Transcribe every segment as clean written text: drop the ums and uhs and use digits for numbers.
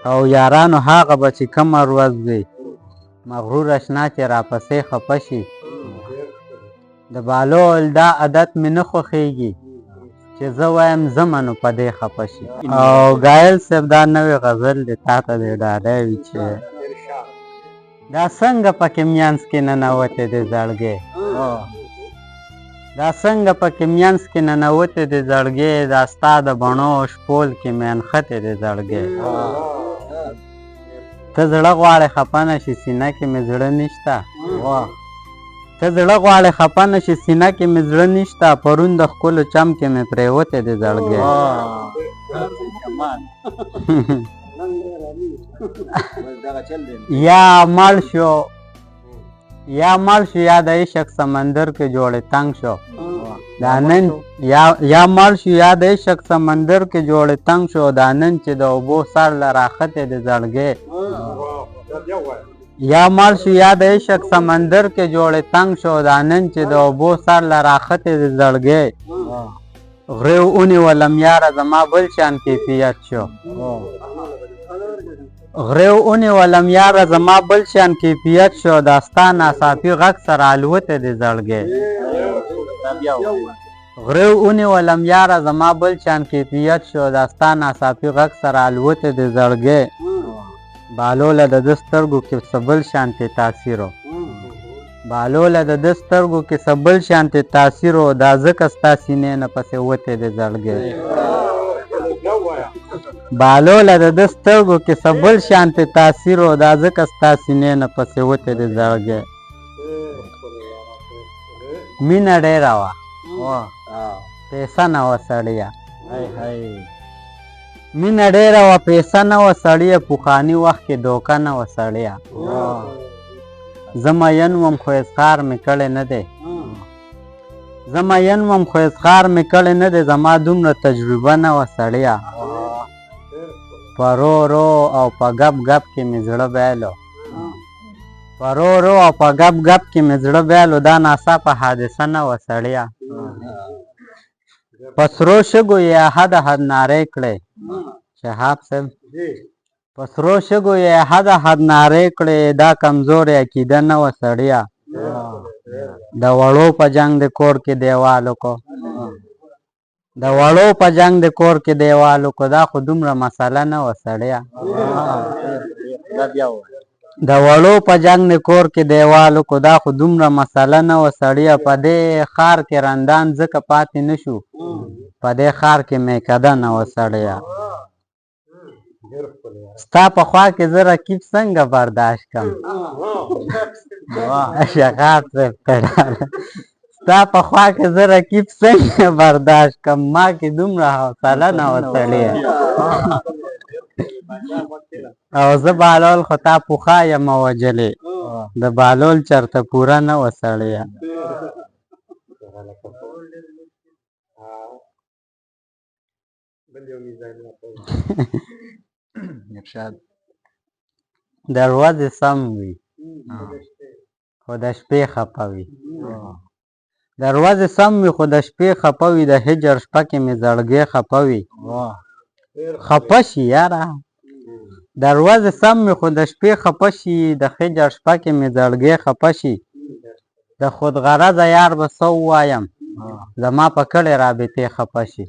او یارانو هغه به چې کومه ورځ وي مغرور اشنا چې راپسې خفه شي د بهلول دا عادت مې نه خوښېږي چې زه وایم ځمه نو په دې خفه شي. او ګایل صاحب دا نوې غزل دی تا ته دې ډاډی وي چې دا څنګه پکې منځ کې ننوتې دی زړګی دا څنګه پکې منځ کې ننوتې دی زړګی دا ستا د بڼو شپول کې مې نښتې دی زړګی ته زړه غواړې خفه نه شي سینه کې مې زړه نشته ته زړه غواړې خفه نه شي سینه کې مې زړه نشته پرون د ښکلو چم کې مې پرېوتی دی زړګی یا مړ شو یا د عشق سمندر کې جوړې تنګ شو دا نن یا مړ شو یا د عشق سمندر کې جوړې تنګ شو دا نن چې د اوبو سر له راختې دی زړګی یا مړ شو یا د عشق سمندر کې جوړې تنګ شو دا نن چې د اوبو سر له راختې دی زړګی غریو ونیولم یاره زما بل شان کیفیت شو غریو ونیولم یاره زما بل شان کیفیت شو دا ستا ناڅاپي غږ سره الوتی دی زړګی غریو ونیولم یاره زما بل شان کیفیت شو دا ستا ناڅاپي غږ سره الوتی دی زړګی بهلوله د ده سترګو کې څه بل شانتې تاثیر و بهلوله د ده سترګو کې څه بل شانتې تاثیر و دا ځکه ستا سینې نه پسې وتی دی زړګی بهلوله د ده سترګو کې څه بل شانتې تاثیر و دا ځکه ستا سینې نه پسې وتی دی زړګی مینه ډېره وه پیسه نه وه سړیه مینه ډېره وه پیسه نه وه سړیه پخواني وخت کې دوکه نه وه سړیه زه مین وم خو اظهار مې کړی نه دی زه مین وم خو اظهار مې کړی نه دی زما دومره تجربه نه وه سړیه په رو رو او په ګپ ګپ کې مې زړه بیلو په رو رو او په ګپ ګپ کې مې زړه بیلو دا ناڅاپه حادثه نه وه سړیه په سرو شګو یې حد حد نارې کړې شهاب صاحب په سرو شګو یې حد حد نارې کړې دا کمزورې عقیده نه وه سړیه د وړو په جنګ د کور کې دیوالو کو د وړو په جنګ د کور کې دیوالو کو دا خو دومره مسله نه وه سړیه د وړو په جنګ د کور کې دیوالو کو دا خو دومره مسله نه وه سړیه په دې ښار کې رندان ځکه پاتې نه شو په دې ښار کې میکده نه وه سړیه ستا په خوا کې زه رقیب څنګه برداشت کړم شغاب صاحب ستا په خوا کې زه رقیب څنګه برداشت کړم ما کې دومره حوصله نه وه سړیه او زه بهلول خو تا پخوا یم وجلې د بهلول چرته پوره نه وه سړیه د ورځې سم وي خو د شپې خفه وي د ورځې سم وي خو د شپې خفه وي د هجر شپه کې مې زړګی خفه وي خفه شي یاره د ورځې سم وي خو د شپې خفه شي د هجر شپه کې مې زړګی خفه شي د خود غرضه یار به څه ووایم زما په کړې رابطې خفه شي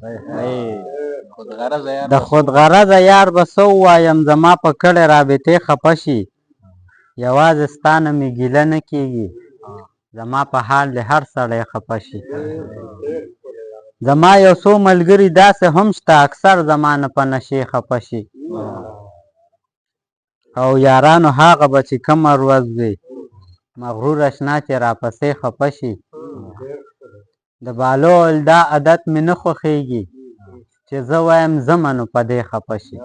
د خود غرضه یار به څه ووایم زما په کړې رابطې خفه شي یوازې ستا نه مې ګیله نه کېږي زما په حال د هر سړی خفه شي زما یو څو ملګري داسې هم شته اکثر زما نه په نشې خفه شي او یارانو هغه به چې کومه ورځ وي مغرور اشنا چې راپسې خفه شي د بهلول دا عادت مې نه خوښېږي چې زه وایم ځمه نو په دې خفه شي